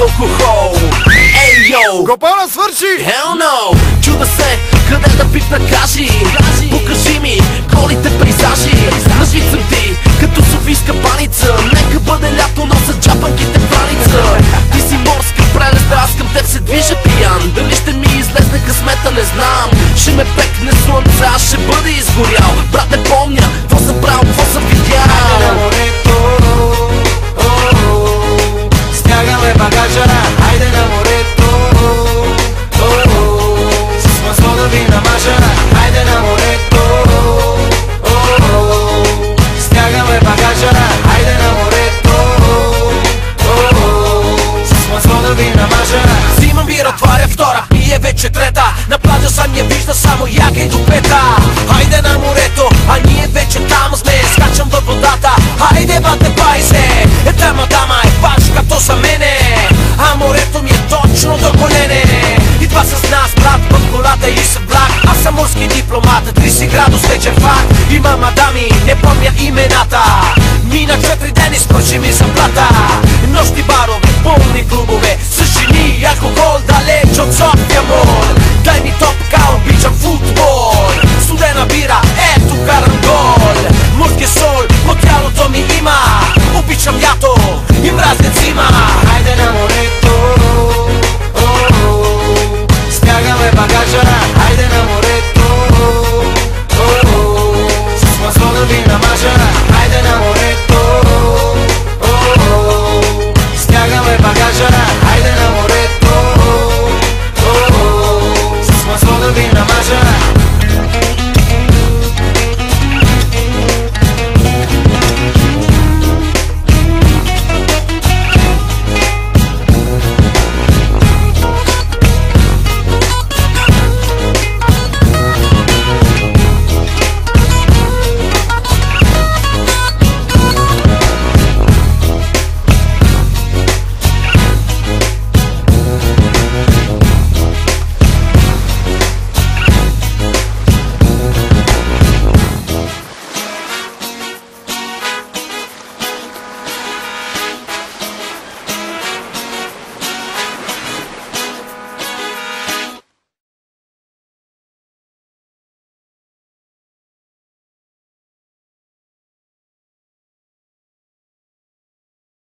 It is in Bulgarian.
алкохол. Ей, йоу! Гопана, свърши! Hell no! Чуда се, къде да пипна, кажи. Покажи ми голите пейзажи. Нажит съм ти, като софийска баница. Нека бъде лято, носят джапанките в раница. Ти си морска прелест, аз към теб се движа пиян. Дали ще ми излезне късмета, не знам. Ще ме пекне слънце, аз ще бъде изгорял. Брат, не помня, какво съм брал, какво съм видял. Хайде на морето, стягаме багажа. Хайде на морето, с масло да ви намажа. Хайде на морето, стягаме багажа. Хайде на морето, с масло да ви намажа. Взимам бира, отваря втора и е вече трета. На плажа сам я вижда само яка и до пета. Хайде на морето, а ние вече там сме. Скачам във водата, хайде бате байзе. Тама дама е баш като за мене, а морето ми е точно до колене. Идва с нас брат в колата и се влак. Аз съм морски дипломат, 30 градус вече факт. Има мадами, не помня имената. Мина 4 дни, скочи ми заплата.